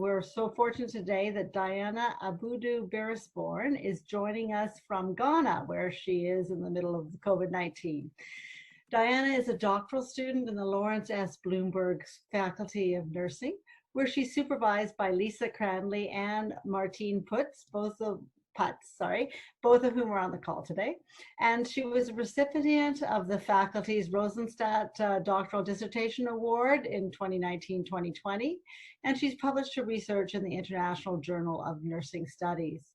We're so fortunate today that Diana Abudu-Birresborn is joining us from Ghana, where she is in the middle of COVID-19. Diana is a doctoral student in the Lawrence S. Bloomberg Faculty of Nursing, where she's supervised by Lisa Cranley and Martine Putz, both of whom are on the call today. And she was a recipient of the faculty's Rosenstadt Doctoral Dissertation Award in 2019-2020, and she's published her research in the International Journal of Nursing Studies.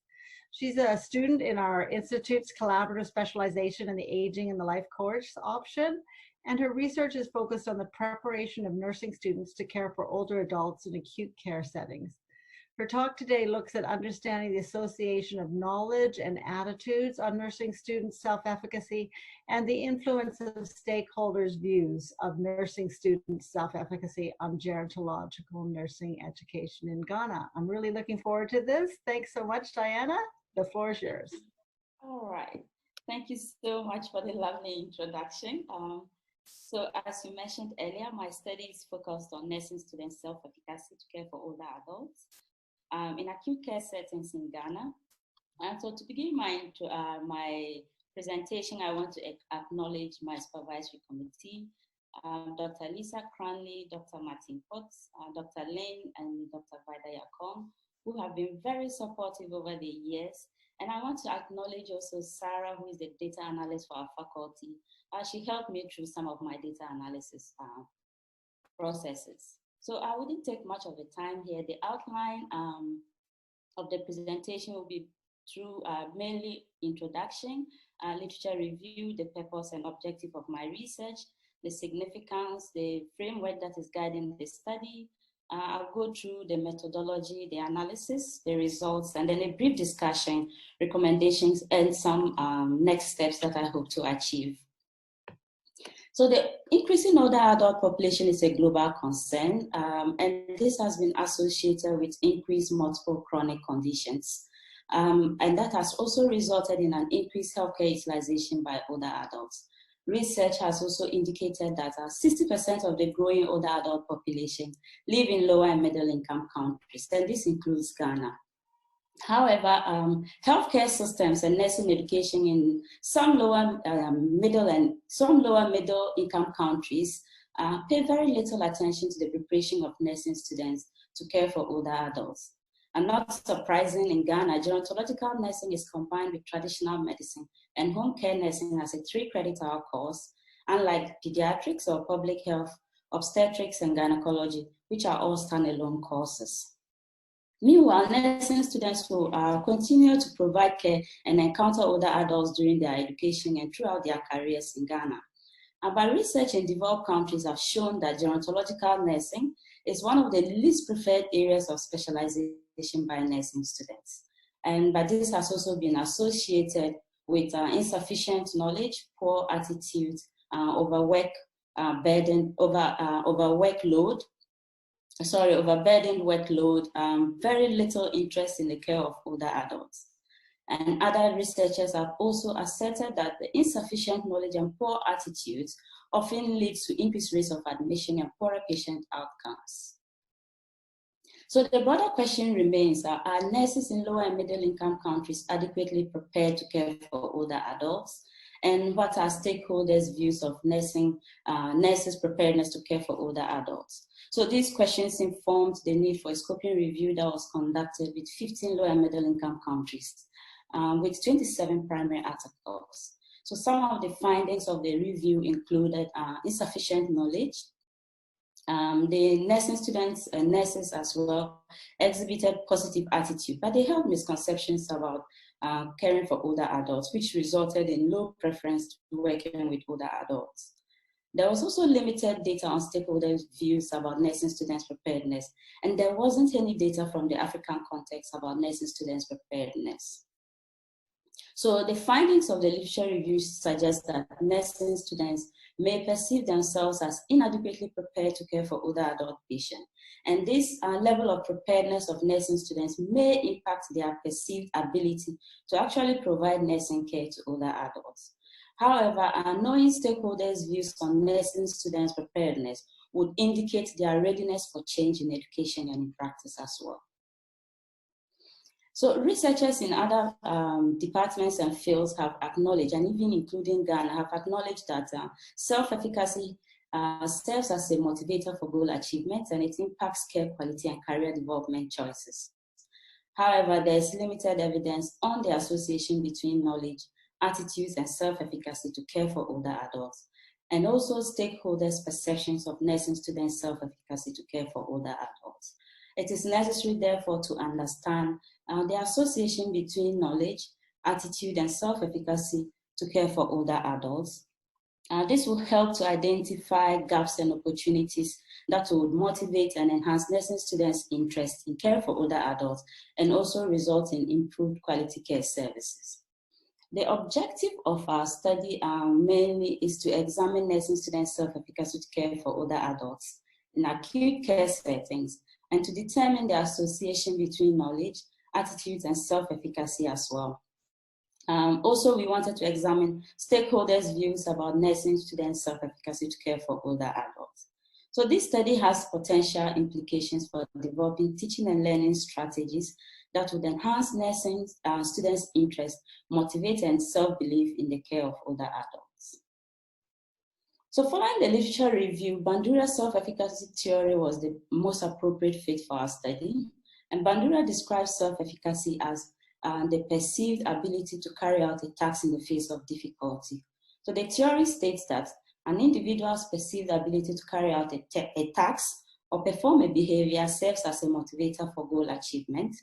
She's a student in our Institute's Collaborative Specialization in the Aging and the Life course option, and her research is focused on the preparation of nursing students to care for older adults in acute care settings. Her talk today looks at understanding the association of knowledge and attitudes on nursing students' self-efficacy and the influence of stakeholders' views of nursing students' self-efficacy on gerontological nursing education in Ghana. I'm really looking forward to this. Thanks so much, Diana. The floor is yours. All right. Thank you so much for the lovely introduction. So as you mentioned earlier, my study is focused on nursing students' self-efficacy to care for older adults in acute care settings in Ghana. And so to begin my presentation, I want to acknowledge my supervisory committee, Dr. Lisa Cranley, Dr. Martine Potts, Dr. Lynn, and Dr. Vida Yakong, who have been very supportive over the years. And I want to acknowledge also Sarah, who is the data analyst for our faculty. She helped me through some of my data analysis processes. So I wouldn't take much of the time here. The outline of the presentation will be through mainly introduction, literature review, the purpose and objective of my research, the significance, the framework that is guiding the study. I'll go through the methodology, the analysis, the results, and then a brief discussion, recommendations, and some next steps that I hope to achieve. So the increasing older adult population is a global concern, and this has been associated with increased multiple chronic conditions. And that has also resulted in an increased healthcare utilization by older adults. Research has also indicated that 60% of the growing older adult population live in lower and middle income countries, and this includes Ghana. However, healthcare systems and nursing education in some lower middle income countries pay very little attention to the preparation of nursing students to care for older adults. And not surprising, in Ghana, gerontological nursing is combined with traditional medicine, and home care nursing has a 3-credit-hour course, unlike pediatrics or public health, obstetrics, and gynecology, which are all standalone courses. Meanwhile, nursing students will continue to provide care and encounter older adults during their education and throughout their careers in Ghana. But research in developed countries have shown that gerontological nursing is one of the least preferred areas of specialization by nursing students. But this has also been associated with insufficient knowledge, poor attitude, overburdened workload, very little interest in the care of older adults. And other researchers have also asserted that the insufficient knowledge and poor attitudes often leads to increased rates of admission and poorer patient outcomes. So the broader question remains, are nurses in lower and middle income countries adequately prepared to care for older adults? And what are stakeholders' views of nurses' preparedness to care for older adults? So these questions informed the need for a scoping review that was conducted with 15 low and middle income countries with 27 primary articles. So some of the findings of the review included insufficient knowledge. The nursing students and nurses as well exhibited positive attitude, but they held misconceptions about caring for older adults, which resulted in low preference to working with older adults. There was also limited data on stakeholders' views about nursing students' preparedness, and there wasn't any data from the African context about nursing students' preparedness. So the findings of the literature review suggest that nursing students may perceive themselves as inadequately prepared to care for older adult patients. And this level of preparedness of nursing students may impact their perceived ability to actually provide nursing care to older adults. However, knowing stakeholders' views on nursing students' preparedness would indicate their readiness for change in education and in practice as well. So researchers in other departments and fields have acknowledged, and even including Ghana, have acknowledged that self-efficacy serves as a motivator for goal achievement, and it impacts care quality and career development choices. However, there is limited evidence on the association between knowledge, attitudes, and self-efficacy to care for older adults, and also stakeholders' perceptions of nursing students' self-efficacy to care for older adults. It is necessary, therefore, to understand the association between knowledge, attitude, and self-efficacy to care for older adults. This will help to identify gaps and opportunities that would motivate and enhance nursing students' interest in care for older adults and also result in improved quality care services. The objective of our study mainly is to examine nursing students' self-efficacy to care for older adults in acute care settings and to determine the association between knowledge, attitudes, and self-efficacy as well. Also, we wanted to examine stakeholders' views about nursing students' self-efficacy to care for older adults. So this study has potential implications for developing teaching and learning strategies that would enhance nursing students' interest, motivate, and self-belief in the care of older adults. So following the literature review, Bandura's self-efficacy theory was the most appropriate fit for our study. And Bandura describes self-efficacy as the perceived ability to carry out a task in the face of difficulty. So the theory states that an individual's perceived ability to carry out a task or perform a behavior serves as a motivator for goal achievement.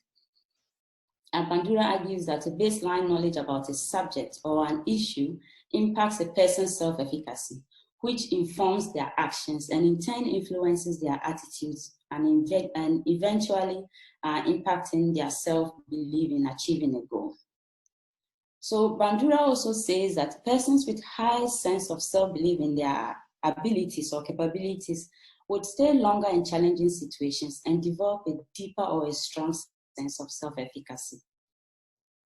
And Bandura argues that a baseline knowledge about a subject or an issue impacts a person's self-efficacy, which informs their actions and in turn influences their attitudes and eventually impacting their self-belief in achieving a goal. So Bandura also says that persons with high sense of self-belief in their abilities or capabilities would stay longer in challenging situations and develop a deeper or a strong sense of self-efficacy.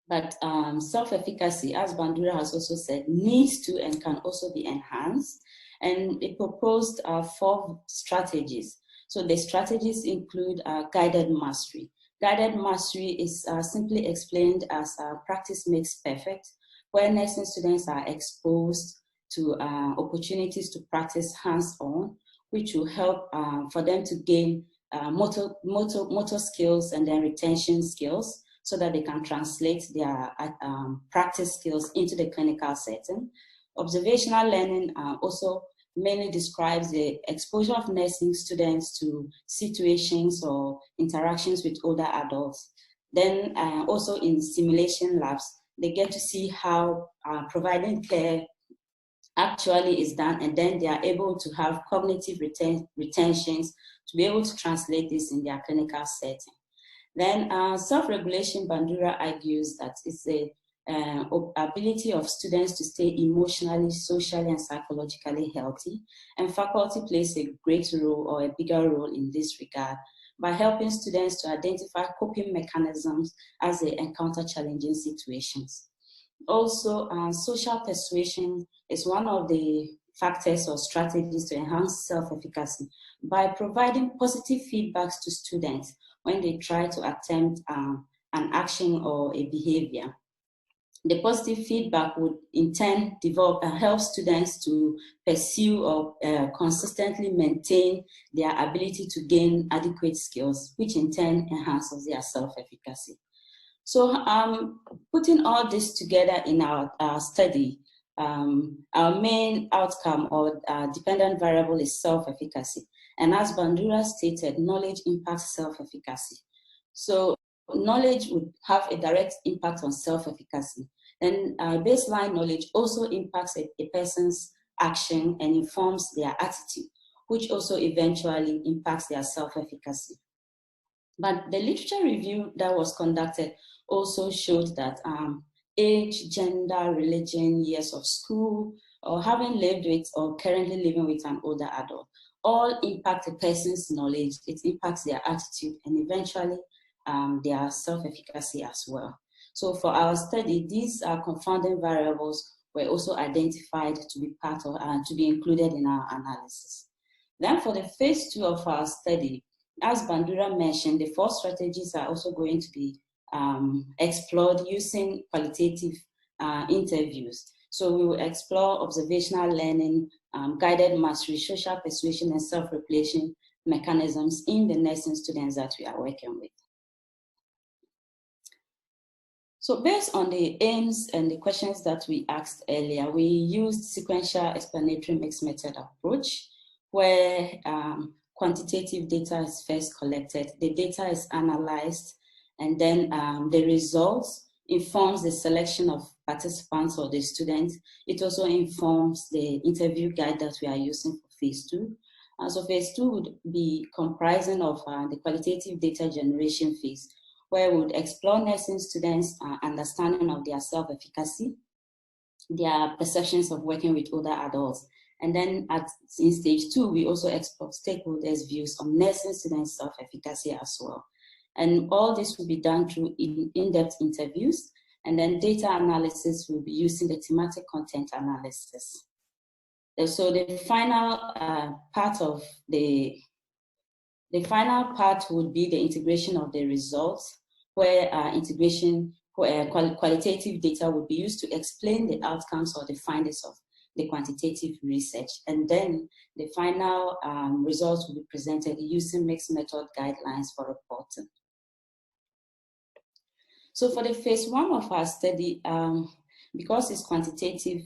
But self-efficacy, as Bandura has also said, needs to and can also be enhanced. And it proposed 4 strategies. So the strategies include guided mastery. Guided mastery is simply explained as practice makes perfect, where nursing students are exposed to opportunities to practice hands-on, which will help for them to gain motor skills and then retention skills so that they can translate their practice skills into the clinical setting. Observational learning also mainly describes the exposure of nursing students to situations or interactions with older adults. Then also in simulation labs, they get to see how providing care actually is done, and then they are able to have cognitive retentions to be able to translate this in their clinical setting. Then self-regulation, Bandura argues that it's the ability of students to stay emotionally, socially, and psychologically healthy. And faculty plays a great role or a bigger role in this regard by helping students to identify coping mechanisms as they encounter challenging situations. Also, social persuasion is one of the factors or strategies to enhance self-efficacy by providing positive feedbacks to students when they try to attempt an action or a behavior. The positive feedback would in turn help students to pursue or consistently maintain their ability to gain adequate skills, which in turn enhances their self-efficacy. So putting all this together in our study, our main outcome or dependent variable is self-efficacy. And as Bandura stated, knowledge impacts self-efficacy. So knowledge would have a direct impact on self-efficacy. And baseline knowledge also impacts a person's action and informs their attitude, which also eventually impacts their self-efficacy. But the literature review that was conducted also showed that age, gender, religion, years of school, or having lived with or currently living with an older adult all impact a person's knowledge. It impacts their attitude and eventually their self-efficacy as well. So for our study, these confounding variables were also identified to be part of to be included in our analysis. Then for the phase 2 of our study, as Bandura mentioned, the 4 strategies are also going to be explored using qualitative interviews. So we will explore observational learning, guided mastery, social persuasion, and self-reflection mechanisms in the nursing students that we are working with. So based on the aims and the questions that we asked earlier, we used sequential explanatory mixed method approach, where quantitative data is first collected, the data is analyzed, and then the results informs the selection of participants or the students. It also informs the interview guide that we are using for phase 2. So phase 2 would be comprising of the qualitative data generation phase, where we would explore nursing students' understanding of their self-efficacy, their perceptions of working with older adults. And then in stage 2, we also explore stakeholders' views on nursing students' self-efficacy as well. And all this will be done through in-depth interviews, and then data analysis will be using the thematic content analysis. So the final part of the final part would be the integration of the results, where qualitative data would be used to explain the outcomes or the findings of the quantitative research. And then the final results will be presented using mixed method guidelines for reporting. So for the phase 1 of our study, because it's quantitative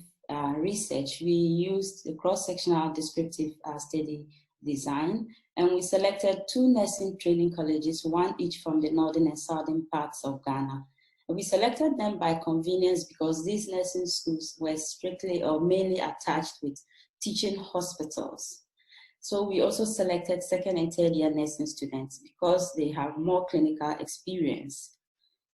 research, we used the cross-sectional descriptive study design, and we selected 2 nursing training colleges, 1 each from the northern and southern parts of Ghana. And we selected them by convenience because these nursing schools were strictly or mainly attached with teaching hospitals. So we also selected 2nd and 3rd year nursing students because they have more clinical experience.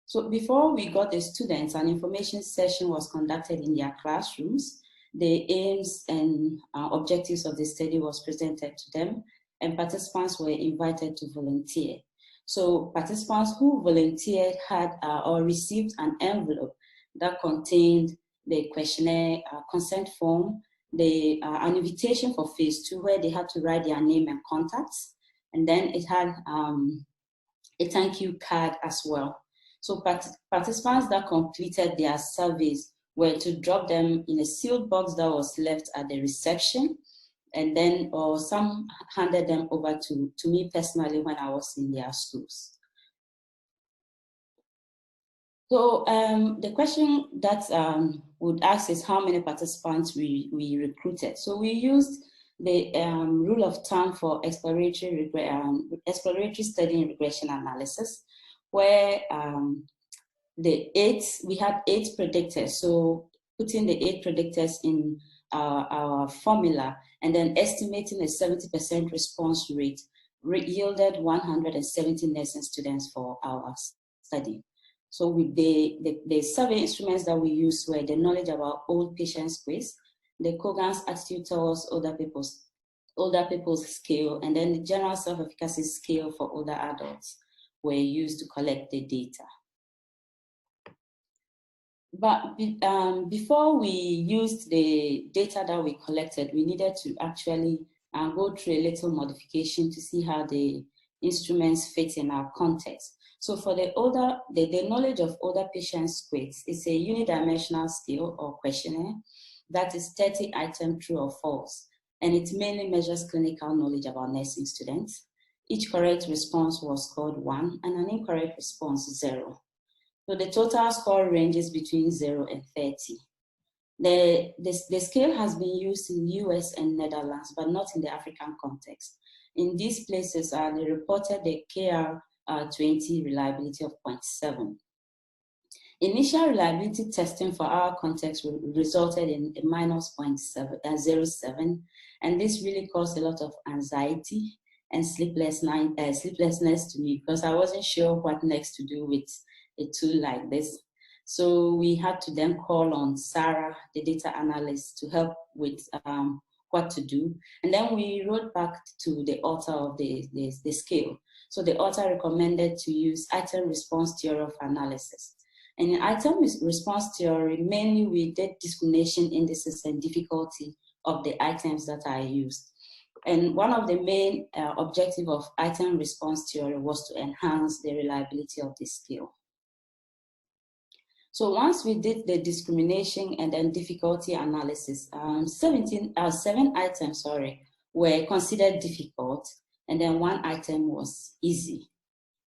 So before we got the students, an information session was conducted in their classrooms. The aims and objectives of the study was presented to them, and participants were invited to volunteer. So participants who volunteered had or received an envelope that contained the questionnaire, consent form, an invitation for phase 2 where they had to write their name and contacts, and then it had a thank you card as well. So participants that completed their surveys were to drop them in a sealed box that was left at the reception, and then some handed them over to me personally when I was in their schools. So the question that would ask is how many participants we recruited. So we used the rule of thumb for exploratory study and regression analysis, where we had 8 predictors. So putting the 8 predictors in our formula and then estimating a 70% response rate yielded 170 nursing students for our study. So with the survey instruments that we used were the knowledge about old patients quiz, the Kogan's attitude towards older people's scale, and then the general self-efficacy scale for older adults were used to collect the data. But before we used the data that we collected, we needed to actually go through a little modification to see how the instruments fit in our context. So for the knowledge of older patients quiz, it's a unidimensional scale or questionnaire that is 30 items true or false. And it mainly measures clinical knowledge about nursing students. Each correct response was scored 1 and an incorrect response 0. So the total score ranges between 0 and 30. The scale has been used in US and Netherlands, but not in the African context. In these places, they reported the KR20 reliability of 0.7. Initial reliability testing for our context resulted in a minus 0.07, and this really caused a lot of anxiety and sleeplessness to me because I wasn't sure what next to do with a tool like this. So we had to then call on Sarah, the data analyst, to help with what to do. And then we wrote back to the author of the scale. So the author recommended to use item response theory of analysis. And in item response theory, mainly we did discrimination indices and difficulty of the items that are used. And one of the main objectives of item response theory was to enhance the reliability of the skill. So once we did the discrimination and then difficulty analysis, 7 items, were considered difficult, and then 1 item was easy.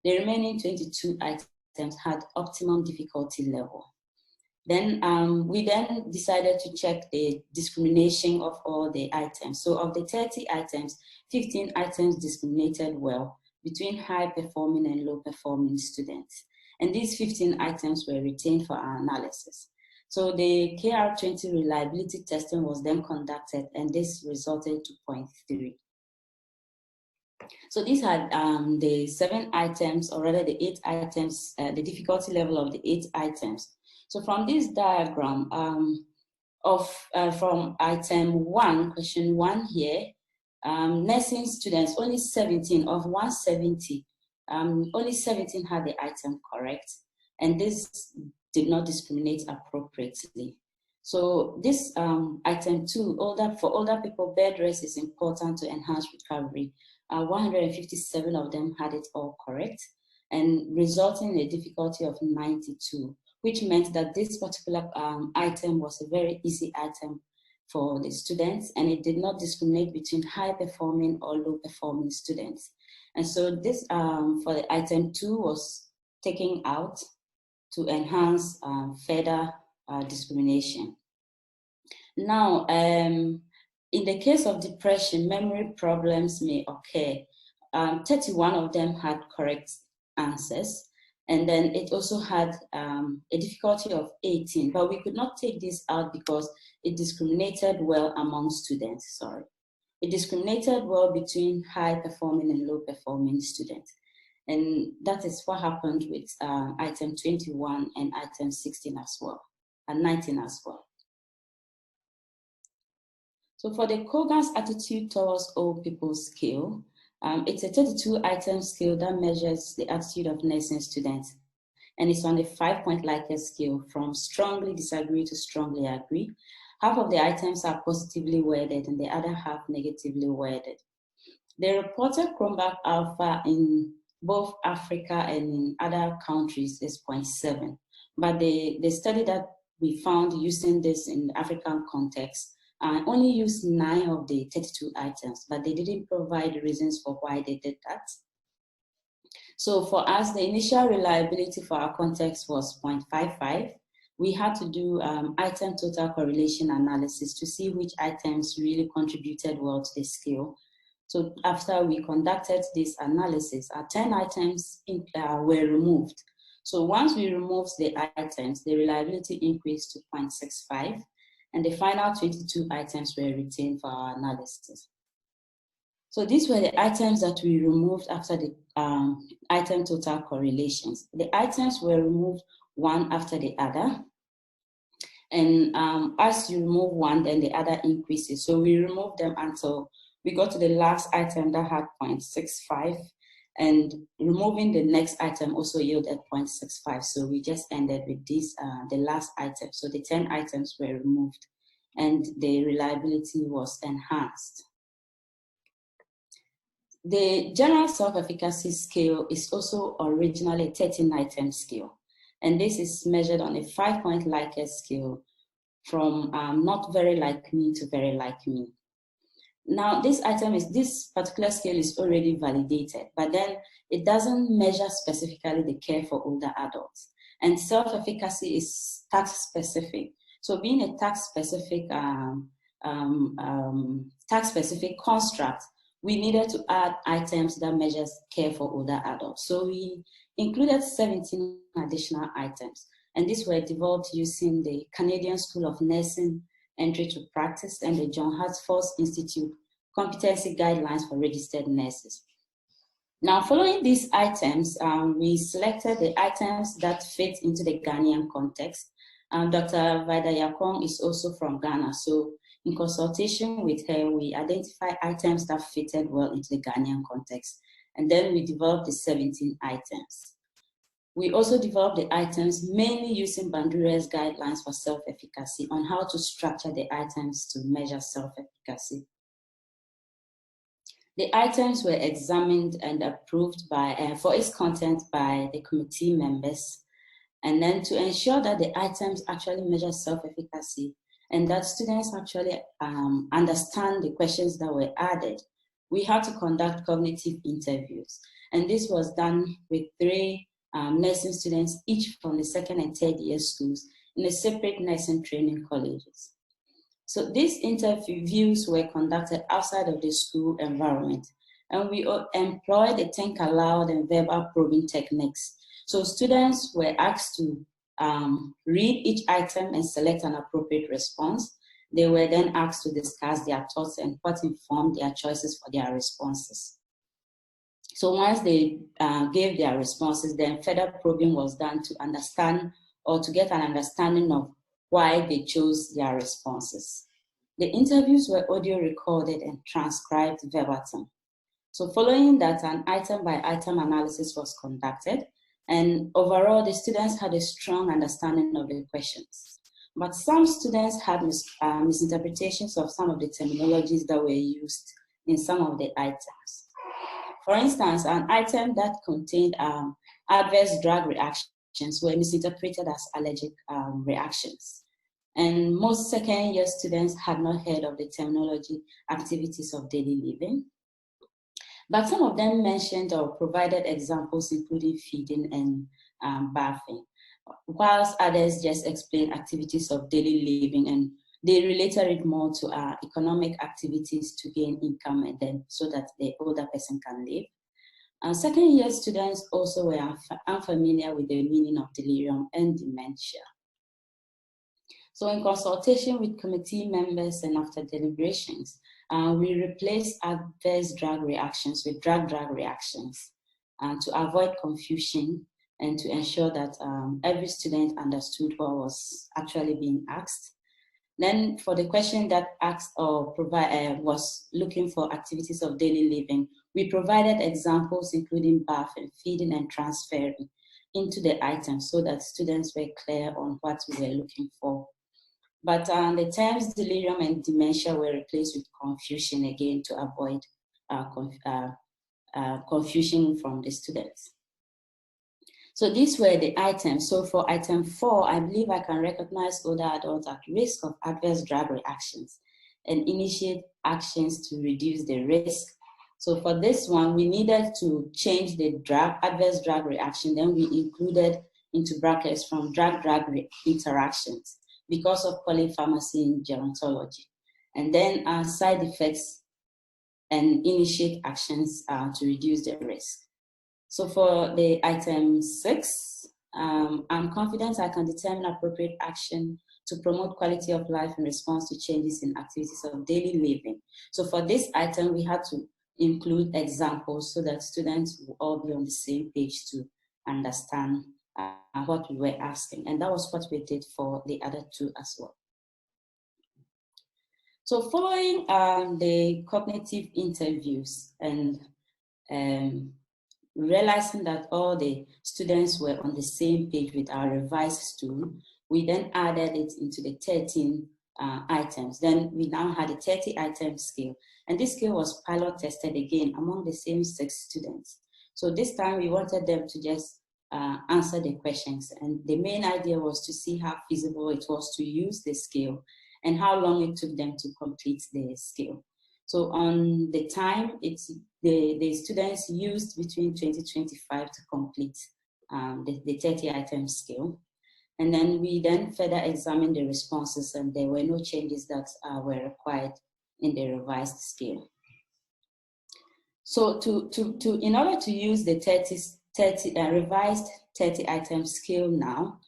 The remaining 22 items had optimum difficulty level. Then we then decided to check the discrimination of all the items. So of the 30 items, 15 items discriminated well between high-performing and low-performing students. And these 15 items were retained for our analysis. So the KR20 reliability testing was then conducted, and this resulted to 0.3. So these had the 7 items, or rather the 8 items, the difficulty level of the 8 items. So from this diagram from item 1, question 1 here, nursing students, only 17 of 170, only 17 had the item correct, and this did not discriminate appropriately. So this item 2, for older people, bed rest is important to enhance recovery. 157 of them had it all correct, and resulting in a difficulty of 92, which meant that this particular item was a very easy item for the students, and it did not discriminate between high-performing or low-performing students. And so this, for the item 2, was taken out to enhance further discrimination. Now, in the case of depression, memory problems may occur. 31 of them had correct answers, and then it also had a difficulty of 18, but we could not take this out because it discriminated well among students, It discriminated well between high-performing and low-performing students. And that is what happened with item 21 and item 16 as well, and 19 as well. So for the Kogan's attitude towards old people scale, it's a 32-item scale that measures the attitude of nursing students. And it's on a 5-point Likert scale from strongly disagree to strongly agree. Half of the items are positively worded and the other half negatively worded. The reported Cronbach alpha in both Africa and in other countries is 0.7. But the study that we found using this in the African context only used 9 of the 32 items, but they didn't provide reasons for why they did that. So for us, the initial reliability for our context was 0.55. We had to do item total correlation analysis to see which items really contributed well to the scale. So after we conducted this analysis, 10 items were removed. So once we removed the items, the reliability increased to 0.65, and the final 22 items were retained for our analysis. So these were the items that we removed after the item total correlations. The items were removed one after the other. And as you remove one, then the other increases. So we removed them until we got to the last item that had 0.65. And removing the next item also yielded 0.65. So we just ended with this, the last item. So the 10 items were removed and the reliability was enhanced. The general self-efficacy scale is also originally a 13-item scale. And this is measured on a 5-point Likert scale from not very like me to very like me. Now, this particular scale is already validated, but then it doesn't measure specifically the care for older adults. And self-efficacy is task-specific. So being a task-specific construct, we needed to add items that measures care for older adults. So we included 17 additional items, and these were developed using the Canadian School of Nursing Entry to Practice and the John Hartford Institute Competency Guidelines for Registered Nurses. Now, following these items, we selected the items that fit into the Ghanaian context. Dr. Vida Yakong is also from Ghana, so in consultation with her, we identified items that fitted well into the Ghanaian context, and then we developed the 17 items. We also developed the items mainly using Bandura's guidelines for self-efficacy on how to structure the items to measure self-efficacy. The items were examined and approved for its content by the committee members. And then to ensure that the items actually measure self-efficacy and that students actually understand the questions that were added, we had to conduct cognitive interviews. And this was done with 3 nursing students, each from the 2nd and 3rd year schools in a separate nursing training colleges. So these interviews were conducted outside of the school environment, and we employed the think aloud and verbal probing techniques. So students were asked to read each item and select an appropriate response. They were then asked to discuss their thoughts and what informed their choices for their responses. So once they gave their responses, then further probing was done to understand or to get an understanding of why they chose their responses. The interviews were audio recorded and transcribed verbatim. So following that, an item by item analysis was conducted, and overall the students had a strong understanding of the questions. But some students had misinterpretations of some of the terminologies that were used in some of the items. For instance, an item that contained adverse drug reactions were misinterpreted as allergic reactions. And most 2nd year students had not heard of the terminology activities of daily living. But some of them mentioned or provided examples including feeding and bathing, whilst others just explained activities of daily living, and they related it more to economic activities to gain income and then so that the older person can live. 2nd year students also were unfamiliar with the meaning of delirium and dementia. So in consultation with committee members and after deliberations, we replaced adverse drug reactions with drug-drug reactions to avoid confusion and to ensure that every student understood what was actually being asked. Then for the question that asked or was looking for activities of daily living, we provided examples including bathing, feeding, and transferring into the items so that students were clear on what we were looking for. But the terms delirium and dementia were replaced with confusion again to avoid confusion from the students. So these were the items. So for item 4, I believe I can recognize older adults at risk of adverse drug reactions and initiate actions to reduce the risk. So for this one, we needed to change the adverse drug reaction. Then we included into brackets from drug-drug interactions because of polypharmacy in gerontology. And then side effects and initiate actions to reduce the risk. So for the item 6, I'm confident I can determine appropriate action to promote quality of life in response to changes in activities of daily living. So for this item, we had to include examples so that students will all be on the same page to understand what we were asking. And that was what we did for the other 2 as well. So following the cognitive interviews and realizing that all the students were on the same page with our revised tool, we then added it into the 13 items. Then we now had a 30 item scale. And this scale was pilot tested again among the same 6 students. So this time we wanted them to just answer the questions. And the main idea was to see how feasible it was to use the scale and how long it took them to complete the scale. So on the time, the students used between 20 to 25 to complete the 30 item scale. And then we then further examined the responses, and there were no changes that were required in the revised scale. So in order to use the revised 30 item scale now,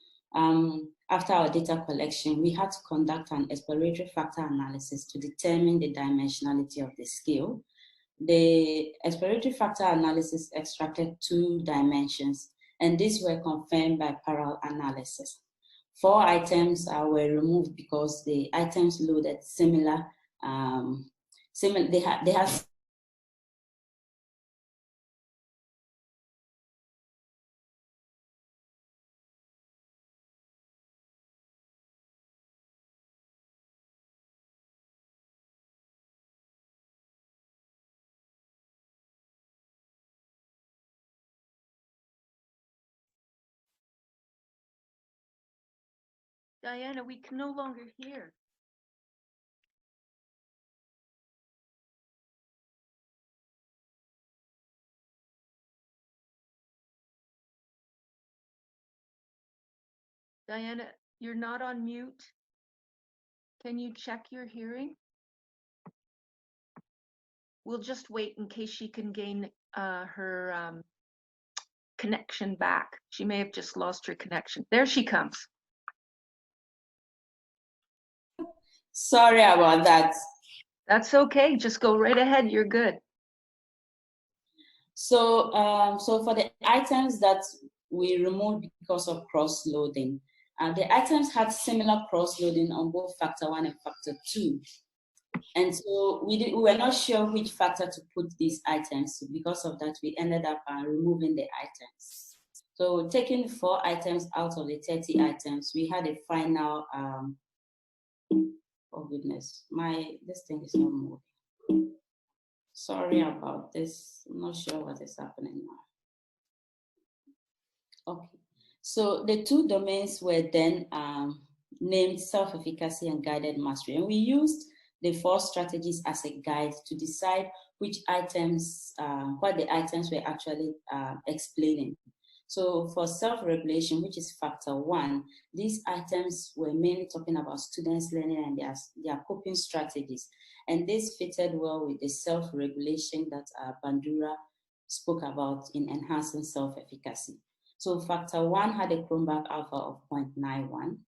after our data collection, we had to conduct an exploratory factor analysis to determine the dimensionality of the scale. The exploratory factor analysis extracted 2 dimensions, and these were confirmed by parallel analysis. 4 items were removed because the items loaded they had Diana, we can no longer hear. Diana, you're not on mute. Can you check your hearing? We'll just wait in case she can gain her connection back. She may have just lost her connection. There she comes. Sorry about that. That's okay. Just go right ahead. You're good. So, so for the items that we removed because of cross-loading, the items had similar cross-loading on both factor 1 and factor 2. And so we were not sure which factor to put these items. So because of that, we ended up removing the items. So taking 4 items out of the 30 items, we had a final, oh goodness, this thing is not moving. Sorry about this. I'm not sure what is happening now. Okay, so the 2 domains were then named self-efficacy and guided mastery. And we used the 4 strategies as a guide to decide which items, what the items were actually explaining. So for self-regulation, which is factor 1, these items were mainly talking about students learning and their coping strategies. And this fitted well with the self-regulation that Bandura spoke about in enhancing self-efficacy. So factor 1 had a Cronbach alpha of 0.91.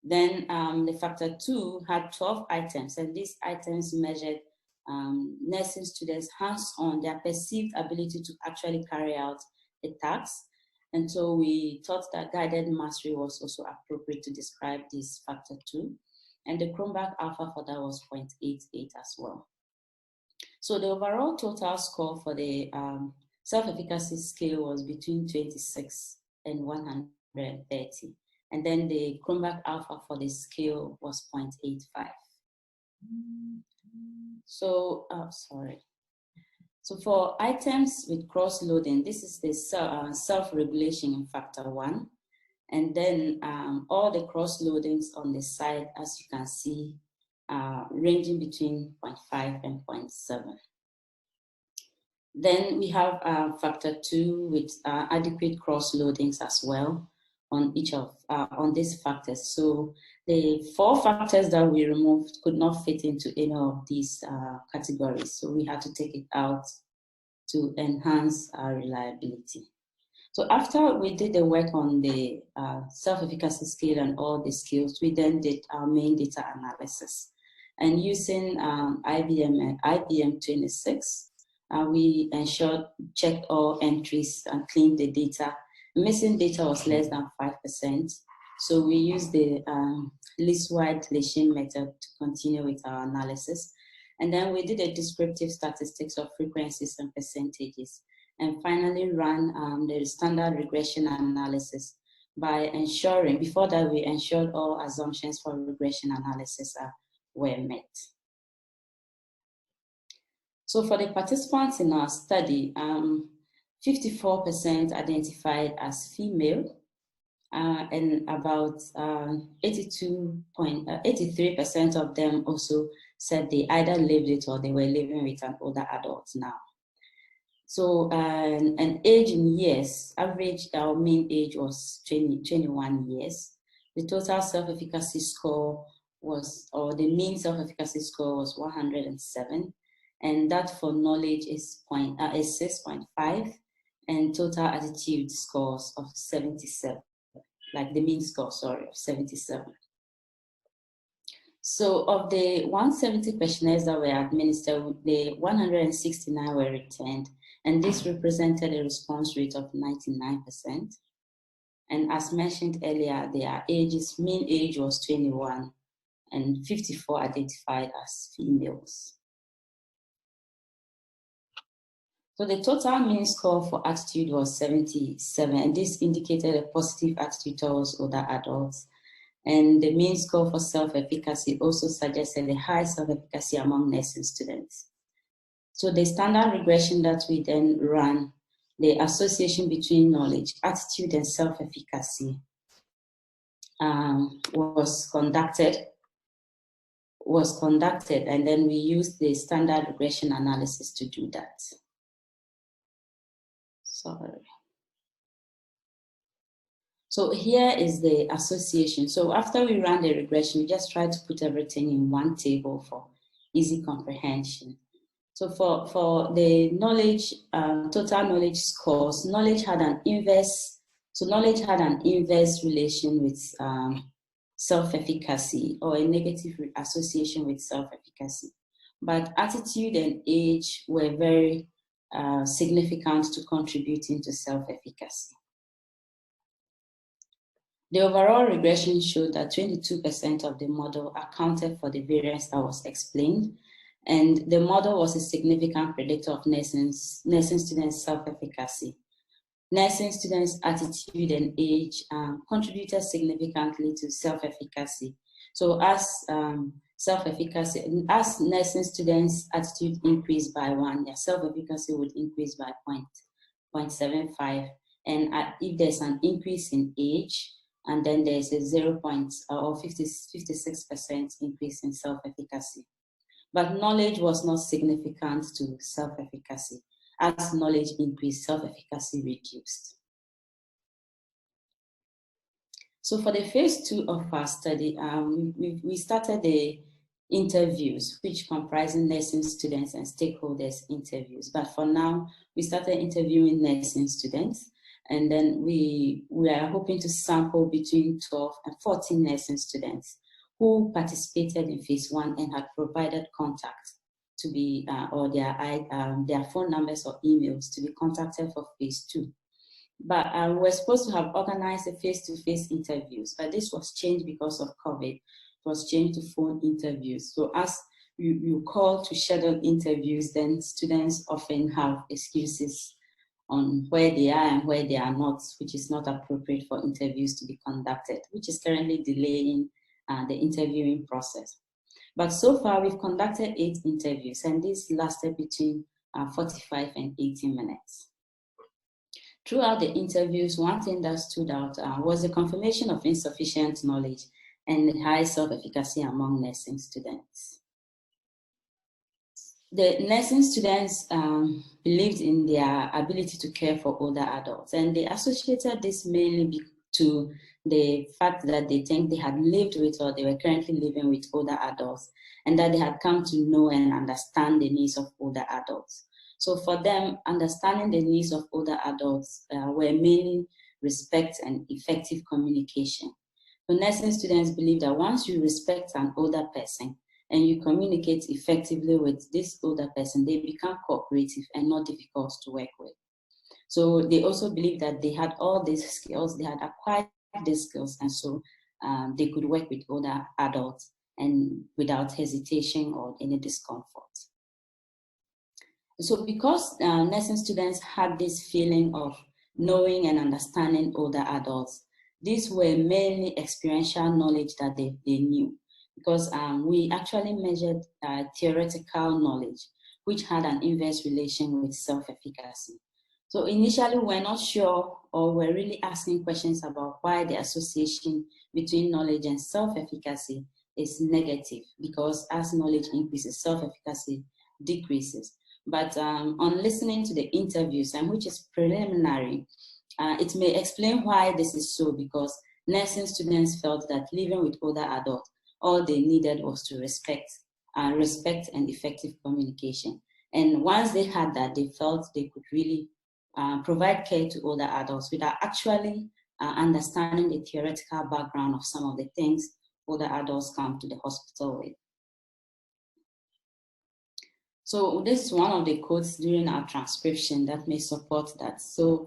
Then the factor 2 had 12 items, and these items measured nursing students' hands-on, their perceived ability to actually carry out a task. And so we thought that guided mastery was also appropriate to describe this factor 2. And the Cronbach alpha for that was 0.88 as well. So the overall total score for the self-efficacy scale was between 26 and 130. And then the Cronbach alpha for the scale was 0.85. So, So for items with cross-loading, this is the self-regulation in factor 1. And then all the cross-loadings on the side, as you can see, ranging between 0.5 and 0.7. Then we have factor 2 with adequate cross-loadings as well on each of on these factors. So the 4 factors that we removed could not fit into any of these categories. So we had to take it out to enhance our reliability. So after we did the work on the self-efficacy scale and all the skills, we then did our main data analysis. And using IBM 26, we checked all entries and cleaned the data. Missing data was less than 5%. So we used the list-wide deletion method to continue with our analysis. And then we did a descriptive statistics of frequencies and percentages. And finally ran the standard regression analysis by ensuring, before that we ensured all assumptions for regression analysis were met. So for the participants in our study, 54% identified as female, and about 83% of them also said they either lived it or they were living with an older adult now. So an age in years, average, our mean age was 21 years. The total self-efficacy score was, or the mean self-efficacy score was 107. And that for knowledge is 6.5, and total attitude scores of 77, like the mean score, sorry, of 77. So of the 170 questionnaires that were administered, the 169 were returned, and this represented a response rate of 99%. And as mentioned earlier, their ages, mean age was 21, and 54 identified as females. So the total mean score for attitude was 77, and this indicated a positive attitude towards older adults. And the mean score for self-efficacy also suggested a high self-efficacy among nursing students. So the standard regression that we then ran, the association between knowledge, attitude, and self-efficacy was conducted, and then we used the standard regression analysis to do that. Sorry. So here is the association. So after we ran the regression, we just tried to put everything in one table for easy comprehension. So for the knowledge, total knowledge scores, knowledge had an inverse relation with self-efficacy, or a negative association with self-efficacy. But attitude and age were very significant to contributing to self-efficacy. The overall regression showed that 22% of the model accounted for the variance that was explained, and the model was a significant predictor of nursing students' self-efficacy. Nursing students' attitude and age contributed significantly to self-efficacy. So as nursing students' attitude increased by 1, their self-efficacy would increase by 0.75. And if there's an increase in age, and then there's a 56% increase in self-efficacy. But knowledge was not significant to self-efficacy. As knowledge increased, self-efficacy reduced. So for the phase 2 of our study, we started the interviews, which comprising nursing students and stakeholders interviews. But for now, we started interviewing nursing students. And then we are hoping to sample between 12 and 14 nursing students who participated in phase 1 and had provided contact to be, or their phone numbers or emails to be contacted for phase 2. But we're supposed to have organized a face-to-face interviews, but this was changed because of COVID. It was changed to phone interviews. So as you call to schedule interviews, then students often have excuses on where they are and where they are not, which is not appropriate for interviews to be conducted, which is currently delaying the interviewing process. But so far, we've conducted 8 interviews, and these lasted between 45 and 80 minutes. Throughout the interviews, one thing that stood out was the confirmation of insufficient knowledge and high self-efficacy among nursing students. The nursing students believed in their ability to care for older adults, and they associated this mainly to the fact that they think they had lived with, or they were currently living with, older adults, and that they had come to know and understand the needs of older adults. So for them, understanding the needs of older adults were mainly respect and effective communication. So nursing students believe that once you respect an older person, and you communicate effectively with this older person, they become cooperative and not difficult to work with. So they also believe that they had all these skills, they had acquired these skills, and so they could work with older adults and without hesitation or any discomfort. So because nursing students had this feeling of knowing and understanding older adults, these were mainly experiential knowledge that they knew. Because we actually measured theoretical knowledge, which had an inverse relation with self-efficacy. So initially, we're not sure, or we're really asking questions about why the association between knowledge and self-efficacy is negative, because as knowledge increases, self-efficacy decreases. But on listening to the interviews, and which is preliminary, it may explain why this is so, because nursing students felt that living with older adults, all they needed was to respect and effective communication. And once they had that, they felt they could really provide care to older adults without actually understanding the theoretical background of some of the things older adults come to the hospital with. So this is one of the quotes during our transcription that may support that. So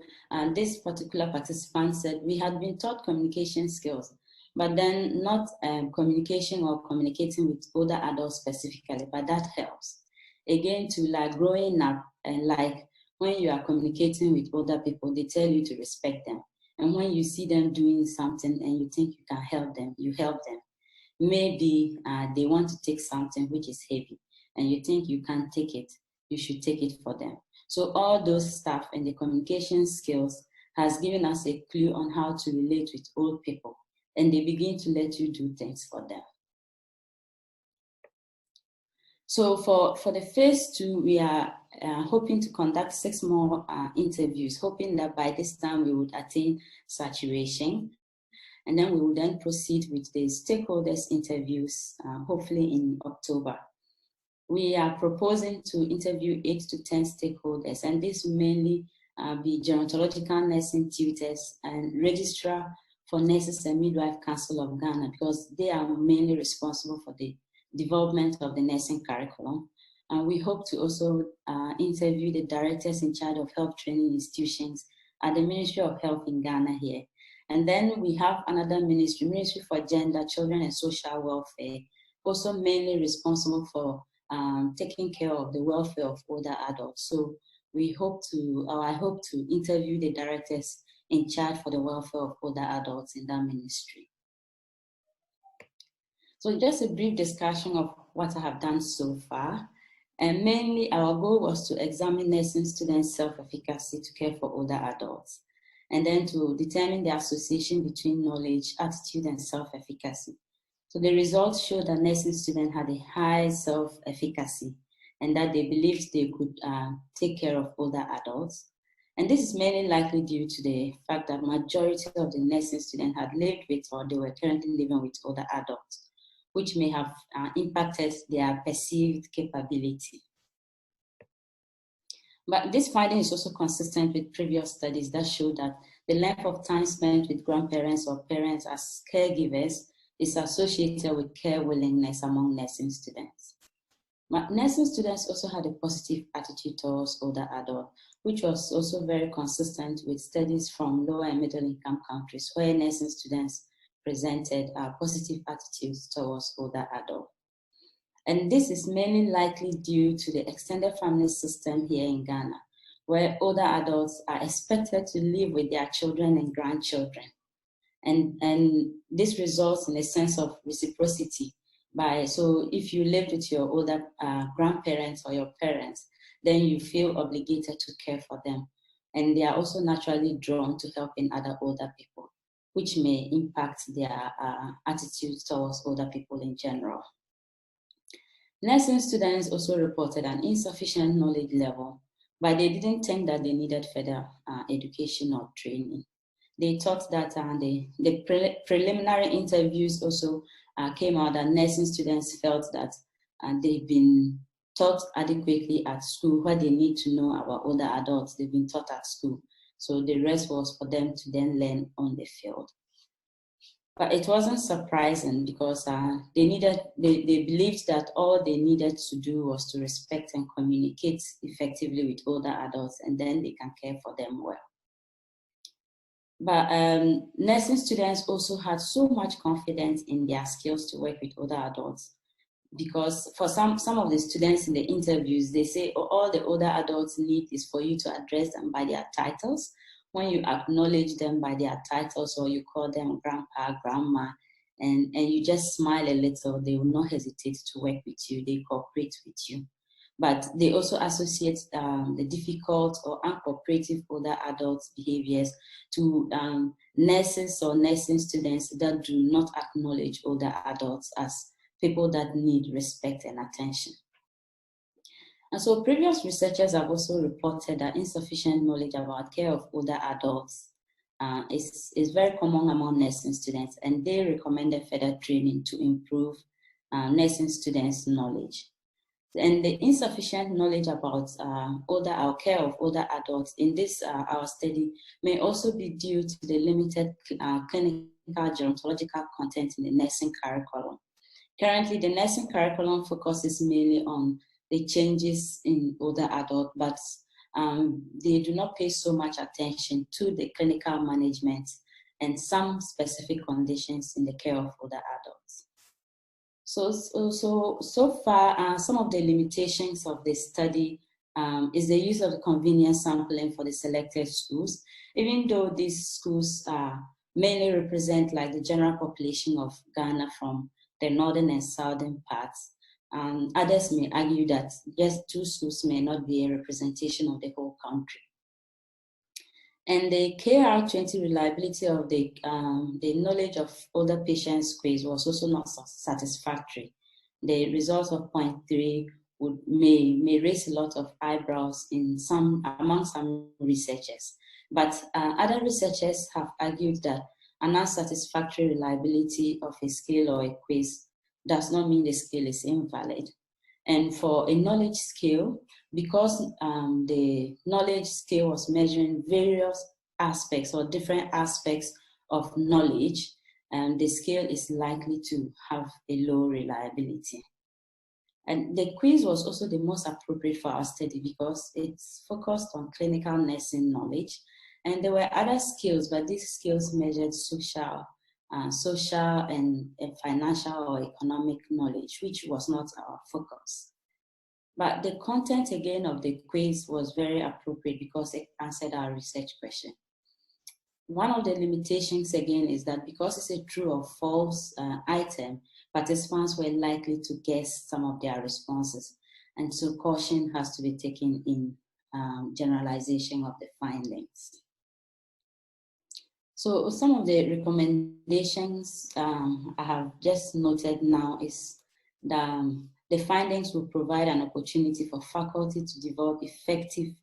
this particular participant said, "We had been taught communication skills, but then not communication or communicating with older adults specifically, but that helps." Again, to like growing up, and like when you are communicating with older people, they tell you to respect them. And when you see them doing something and you think you can help them, you help them. Maybe they want to take something which is heavy and you think you can't take it, you should take it for them. So all those stuff and the communication skills has given us a clue on how to relate with old people and they begin to let you do things for them. So for the phase 2, we are hoping to conduct 6 more interviews, hoping that by this time we would attain saturation. And then we will then proceed with the stakeholders interviews, hopefully in October. We are proposing to interview 8 to 10 stakeholders, and this will mainly be gerontological nursing tutors and registrar for Nurses and Midwife Council of Ghana, because they are mainly responsible for the development of the nursing curriculum. And we hope to also interview the directors in charge of health training institutions at the Ministry of Health in Ghana here. And then we have another ministry, Ministry for Gender, Children and Social Welfare, also mainly responsible for taking care of the welfare of older adults. So we hope to, or I hope to interview the directors in charge for the welfare of older adults in that ministry. So just a brief discussion of what I have done so far. And mainly our goal was to examine nursing students' self-efficacy to care for older adults, and then to determine the association between knowledge, attitude, and self-efficacy. So the results showed that nursing students had a high self-efficacy and that they believed they could take care of older adults. And this is mainly likely due to the fact that majority of the nursing students had lived with or they were currently living with older adults, which may have impacted their perceived capability. But this finding is also consistent with previous studies that show that the length of time spent with grandparents or parents as caregivers is associated with care willingness among nursing students. But nursing students also had a positive attitude towards older adults, which was also very consistent with studies from lower and middle income countries where nursing students presented positive attitudes towards older adults. And this is mainly likely due to the extended family system here in Ghana, where older adults are expected to live with their children and grandchildren. And this results in a sense of reciprocity. So if you live with your older grandparents or your parents, then you feel obligated to care for them. And they are also naturally drawn to helping other older people, which may impact their attitudes towards older people in general. Nursing students also reported an insufficient knowledge level, but they didn't think that they needed further education or training. They thought that the preliminary interviews also came out that nursing students felt that they've been taught adequately at school. What they need to know about older adults, they've been taught at school. So the rest was for them to then learn on the field. But it wasn't surprising because they believed that all they needed to do was to respect and communicate effectively with older adults, and then they can care for them well. But nursing students also had so much confidence in their skills to work with older adults, because for some of the students in the interviews, they say, oh, all the older adults need is for you to address them by their titles. When you acknowledge them by their titles or you call them grandpa, grandma, and you just smile a little, they will not hesitate to work with you. They cooperate with you. But they also associate the difficult or uncooperative older adults' behaviors to nurses or nursing students that do not acknowledge older adults as people that need respect and attention. And so previous researchers have also reported that insufficient knowledge about care of older adults is very common among nursing students, and they recommended further training to improve nursing students' knowledge. And the insufficient knowledge about care of older adults in this our study may also be due to the limited clinical gerontological content in the nursing curriculum. Currently, the nursing curriculum focuses mainly on the changes in older adults, but they do not pay so much attention to the clinical management and some specific conditions in the care of older adults. So far, some of the limitations of the study is the use of the convenience sampling for the selected schools, even though these schools mainly represent like the general population of Ghana from the northern and southern parts. Others may argue that just 2 schools may not be a representation of the whole country. And the KR20 reliability of the knowledge of older patients quiz was also not satisfactory. The result of 0.3 may raise a lot of eyebrows among some researchers. But other researchers have argued that an unsatisfactory reliability of a scale or a quiz does not mean the scale is invalid. And for a knowledge scale, because the knowledge scale was measuring various aspects or different aspects of knowledge, the scale is likely to have a low reliability. And the quiz was also the most appropriate for our study because it's focused on clinical nursing knowledge. And there were other skills, but these skills measured social and financial or economic knowledge, which was not our focus. But the content again of the quiz was very appropriate because it answered our research question. One of the limitations again is that because it's a true or false item, participants were likely to guess some of their responses. And so caution has to be taken in generalization of the findings. So some of the recommendations I have just noted now is the findings will provide an opportunity for faculty to develop effective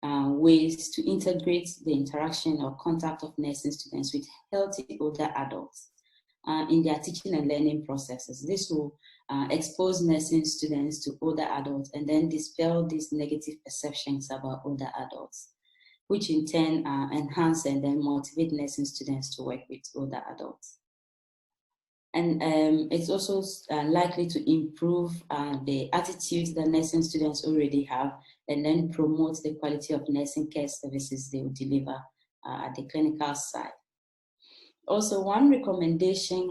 ways to integrate the interaction or contact of nursing students with healthy older adults in their teaching and learning processes. This will expose nursing students to older adults and then dispel these negative perceptions about older adults, which in turn enhance and then motivate nursing students to work with older adults. And it's also likely to improve the attitudes that nursing students already have and then promote the quality of nursing care services they will deliver at the clinical side. Also, one recommendation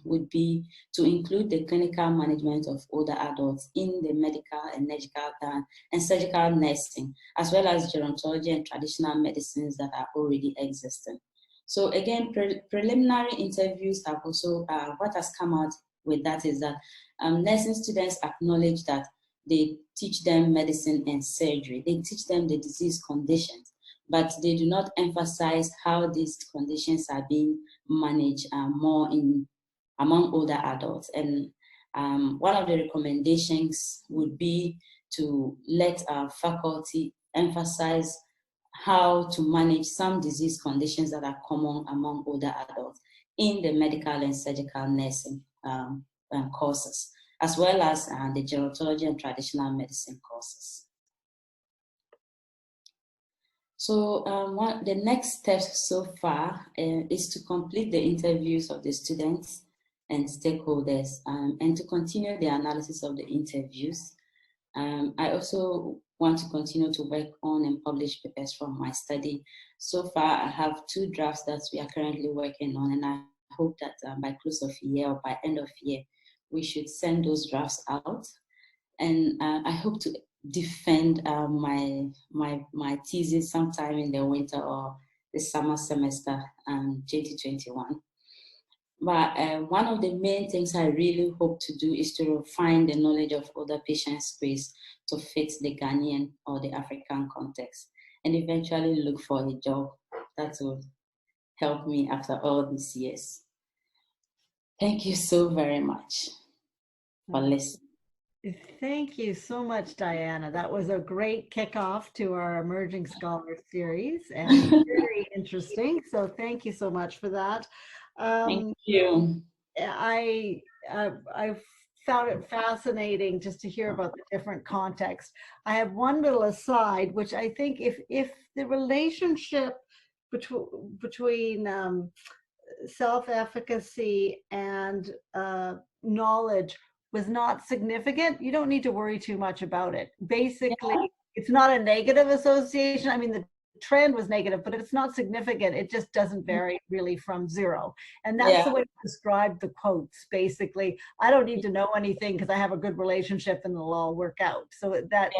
would be to include the clinical management of older adults in the medical and surgical nursing, as well as gerontology and traditional medicines that are already existing. So again, preliminary interviews have also, what has come out with that is that nursing students acknowledge that they teach them medicine and surgery. They teach them the disease conditions, but they do not emphasize how these conditions are being managed more among older adults. And one of the recommendations would be to let our faculty emphasize how to manage some disease conditions that are common among older adults in the medical and surgical nursing courses, as well as the gerontology and traditional medicine courses. So the next step so far is to complete the interviews of the students and stakeholders and to continue the analysis of the interviews. I also want to continue to work on and publish papers from my study. So far, I have 2 drafts that we are currently working on, and I hope that by close of year or by end of year, we should send those drafts out. And I hope to defend my thesis sometime in the winter or the summer semester 2021. But one of the main things I really hope to do is to refine the knowledge of older patients' quiz to fit the Ghanaian or the African context, and eventually look for a job that will help me after all these years. Thank you so very much for listening. Thank you so much, Diana. That was a great kickoff to our Emerging Scholars series and very interesting. So thank you so much for that. Thank you. I found it fascinating just to hear about the different contexts. I have one little aside, which I think if the relationship between self-efficacy and knowledge was not significant, you don't need to worry too much about it. Basically, it's not a negative association. I mean, the trend was negative, but it's not significant. It just doesn't vary really from 0. And that's the way to describe the quotes, basically. I don't need to know anything because I have a good relationship and it'll all work out. So that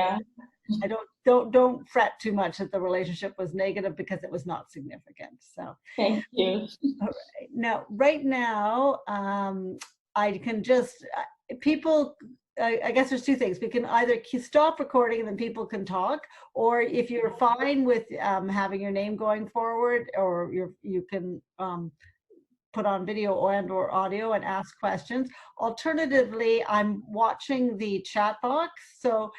I don't fret too much that the relationship was negative because it was not significant. So thank you. All right. Now, right now, I can just people I guess there's two things. We can either stop recording and then people can talk, or if you're fine with having your name going forward, or you can put on video and/or audio and ask questions. Alternatively, I'm watching the chat box. So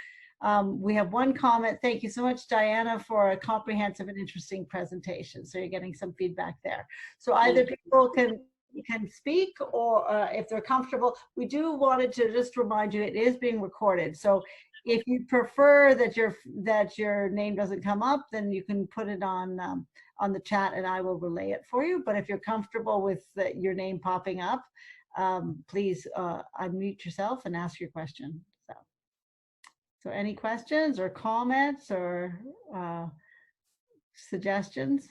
we have one comment. Thank you so much, Diana, for a comprehensive and interesting presentation. So you're getting some feedback there. So either people can speak, or if they're comfortable. We do wanted to just remind you it is being recorded. So if you prefer that your name doesn't come up, then you can put it on the chat and I will relay it for you. But if you're comfortable with your name popping up, please unmute yourself and ask your question. So any questions or comments or suggestions?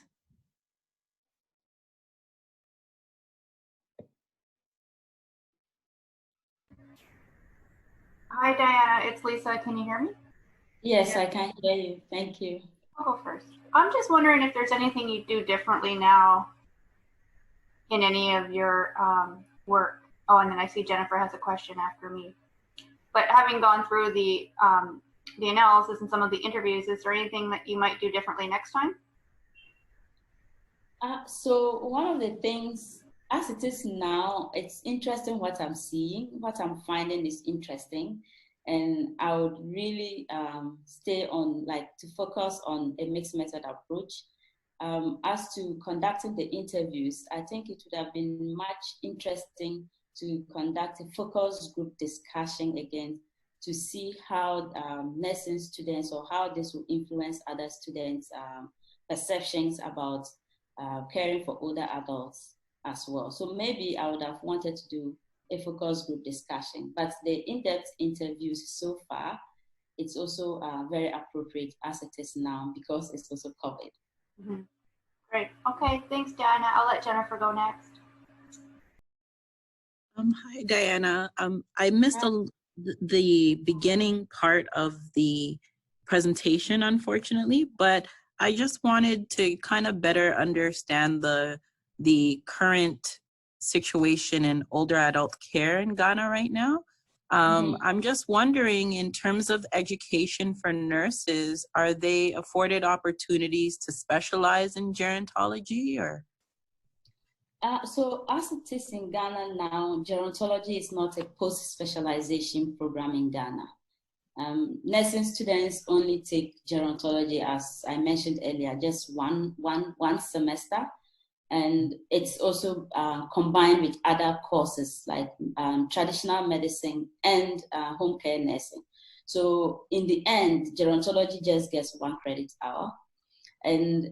Hi, Diana. It's Lisa. Can you hear me? Yes, I can hear you. Thank you. I'll go first. I'm just wondering if there's anything you do differently now in any of your work. Oh, and then I see Jennifer has a question after me. But having gone through the analysis and some of the interviews, is there anything that you might do differently next time? So one of the things, as it is now, it's interesting what I'm seeing, what I'm finding is interesting. And I would really stay on, to focus on a mixed method approach. As to conducting the interviews, I think it would have been much interesting to conduct a focus group discussion again to see how nursing students, or how this will influence other students' perceptions about caring for older adults as well. So maybe I would have wanted to do a focus group discussion, but the in-depth interviews so far, it's also very appropriate as it is now because it's also covered. Mm-hmm. Great. Okay, thanks, Diana. I'll let Jennifer go next. Hi, Diana. I missed the beginning part of the presentation, unfortunately, but I just wanted to kind of better understand the current situation in older adult care in Ghana right now. I'm just wondering, in terms of education for nurses, are they afforded opportunities to specialize in gerontology, or? So as it is in Ghana now, gerontology is not a post-specialization program in Ghana. Nursing students only take gerontology, as I mentioned earlier, just one semester. And it's also combined with other courses like traditional medicine and home care nursing. So in the end, gerontology just gets 1 credit hour. And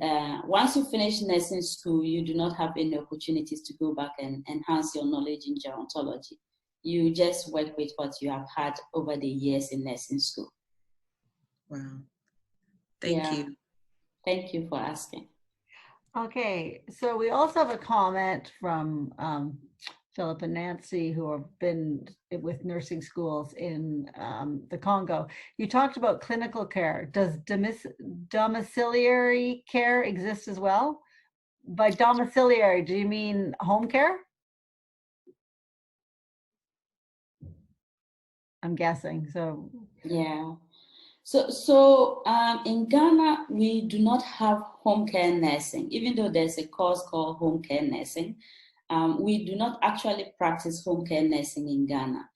once you finish nursing school, you do not have any opportunities to go back and enhance your knowledge in gerontology. You just work with what you have had over the years in nursing school. Wow. Thank you. Thank you for asking. Okay, so we also have a comment from Philip and Nancy, who have been with nursing schools in the Congo. You talked about clinical care. Does domiciliary care exist as well? By domiciliary, do you mean home care? I'm guessing, so. Yeah. So in Ghana, we do not have home care nursing, even though there's a course called home care nursing. We do not actually practice home care nursing in Ghana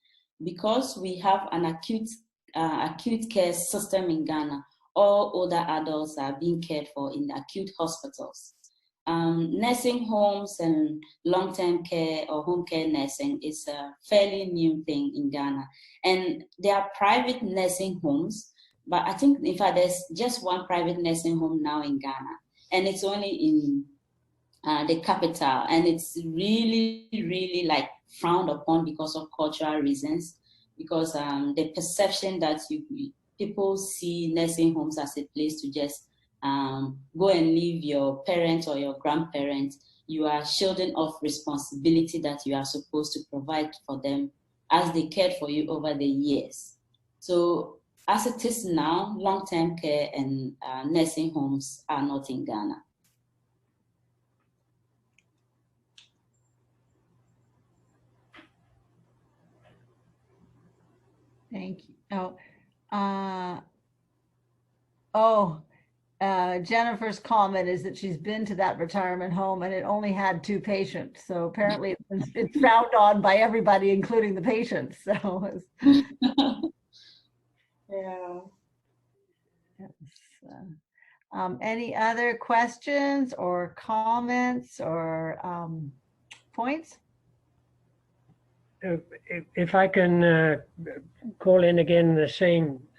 because we have an acute care system in Ghana. All older adults are being cared for in acute hospitals. Nursing homes and long-term care or home care nursing is a fairly new thing in Ghana. And there are private nursing homes, but I think, in fact, there's just one private nursing home now in Ghana, and it's only in the capital, and it's really, really frowned upon because of cultural reasons, because the perception that people see nursing homes as a place to just go and leave your parents or your grandparents. You are shielding off responsibility that you are supposed to provide for them as they cared for you over the years. So as it is now, long-term care and nursing homes are not in Ghana. Thank you. Jennifer's comment is that she's been to that retirement home and it only had 2 patients. So apparently it's frowned on by everybody, including the patients. So yeah. Any other questions or comments or points? If I can call in again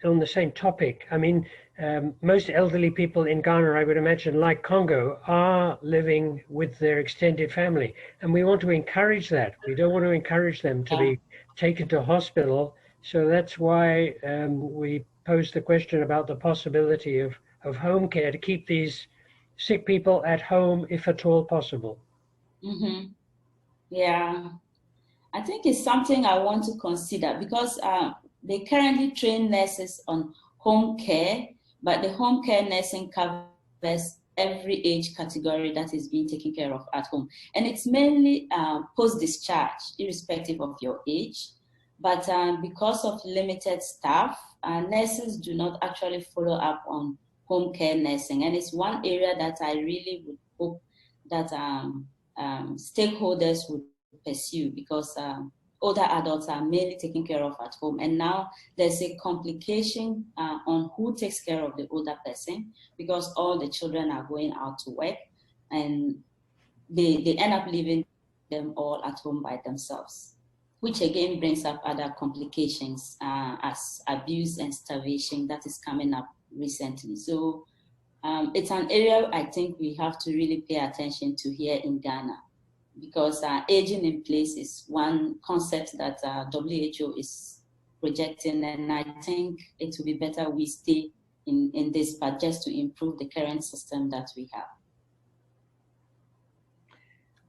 on the same topic. I mean, most elderly people in Ghana, I would imagine, like Congo, are living with their extended family, and we want to encourage that. We don't want to encourage them to be taken to hospital. So that's why we posed the question about the possibility of home care to keep these sick people at home, if at all possible. Mm-hmm. Yeah. I think it's something I want to consider because they currently train nurses on home care, but the home care nursing covers every age category that is being taken care of at home. And it's mainly post-discharge, irrespective of your age. But because of limited staff, nurses do not actually follow up on home care nursing. And it's one area that I really would hope that stakeholders would pursue, because older adults are mainly taken care of at home, and now there's a complication on who takes care of the older person, because all the children are going out to work and they end up leaving them all at home by themselves, which again brings up other complications as abuse and starvation that is coming up recently. So it's an area I think we have to really pay attention to here in Ghana, because aging in place is one concept that WHO is projecting, and I think it will be better we stay in this, but just to improve the current system that we have.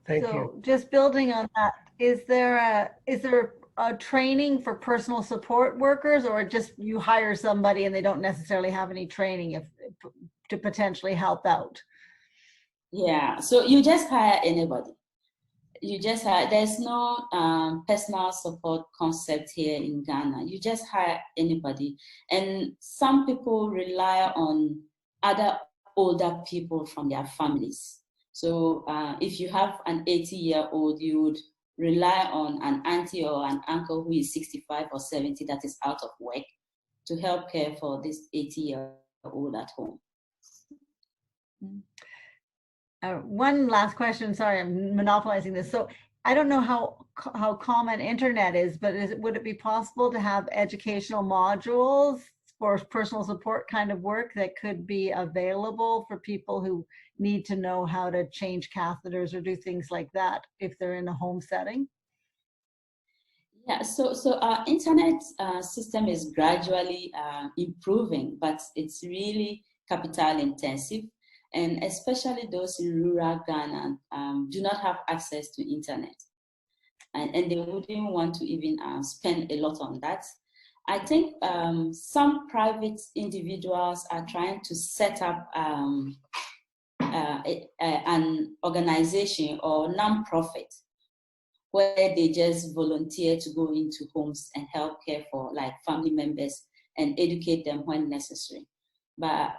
Thank So you. just building on that, is there a training for personal support workers, or just you hire somebody and they don't necessarily have any training to potentially help out? Yeah, so you just hire anybody. You just hire, there's no personal support concept here in Ghana. You just hire anybody. And some people rely on other older people from their families. So if you have an 80-year-old, you would rely on an auntie or an uncle who is 65 or 70 that is out of work to help care for this 80-year-old at home. One last question. Sorry, I'm monopolizing this. So I don't know how common internet is, but would it be possible to have educational modules for personal support kind of work that could be available for people who need to know how to change catheters or do things like that if they're in a home setting? Yeah, so our internet system is gradually improving, but it's really capital intensive. And especially those in rural Ghana do not have access to internet. And they wouldn't want to even spend a lot on that. I think some private individuals are trying to set up an organization or non-profit where they just volunteer to go into homes and help care for like family members and educate them when necessary. But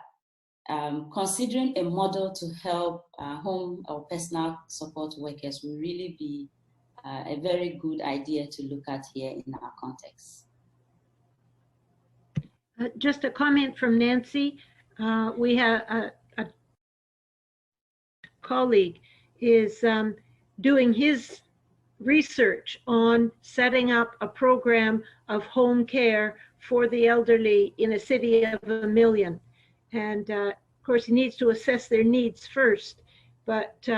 considering a model to help home or personal support workers will really be a very good idea to look at here in our context. Just a comment from Nancy. We have a colleague is doing his research on setting up a program of home care for the elderly in a city of 1 million. And of course, he needs to assess their needs first, but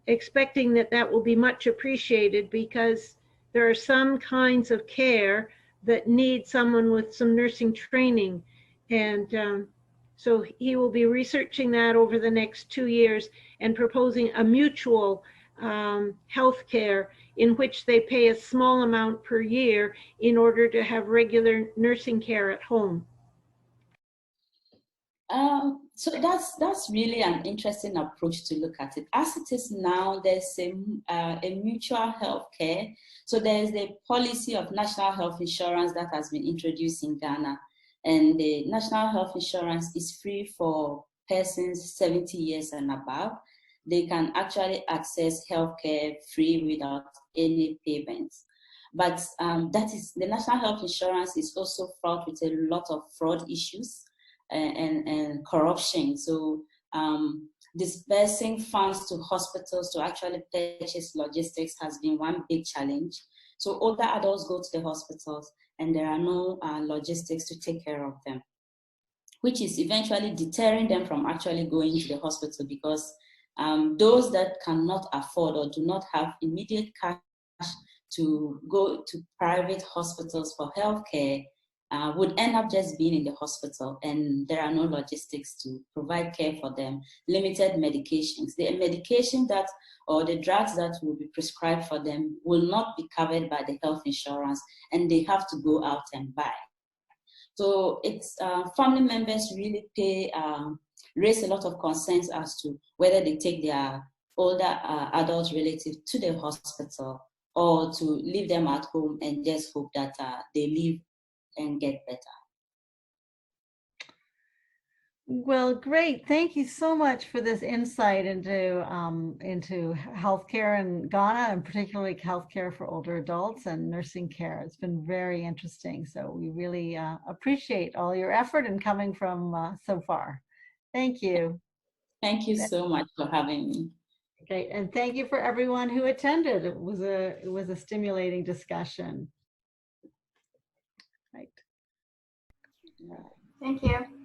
expecting that will be much appreciated, because there are some kinds of care that need someone with some nursing training. And so he will be researching that over the next 2 years and proposing a mutual health care in which they pay a small amount per year in order to have regular nursing care at home. So that's really an interesting approach to look at it. As it is now, there's a mutual health care. So there's the policy of national health insurance that has been introduced in Ghana. And the national health insurance is free for persons 70 years and above. They can actually access healthcare free without any payments. But the national health insurance is also fraught with a lot of fraud issues and corruption. So dispersing funds to hospitals to actually purchase logistics has been one big challenge. So older adults go to the hospitals and there are no logistics to take care of them, which is eventually deterring them from actually going to the hospital, because those that cannot afford or do not have immediate cash to go to private hospitals for healthcare would end up just being in the hospital, and there are no logistics to provide care for them, limited medications. The medication that, or the drugs that will be prescribed for them will not be covered by the health insurance, and they have to go out and buy. So it's family members really raise a lot of concerns as to whether they take their older adult relative to the hospital or to leave them at home and just hope that they live and get better. Well, great. Thank you so much for this insight into healthcare in Ghana, and particularly healthcare for older adults and nursing care. It's been very interesting. So we really appreciate all your effort and coming from so far. Thank you. Thank you so much for having me. Okay, and thank you for everyone who attended. It was a stimulating discussion. Right. Thank you.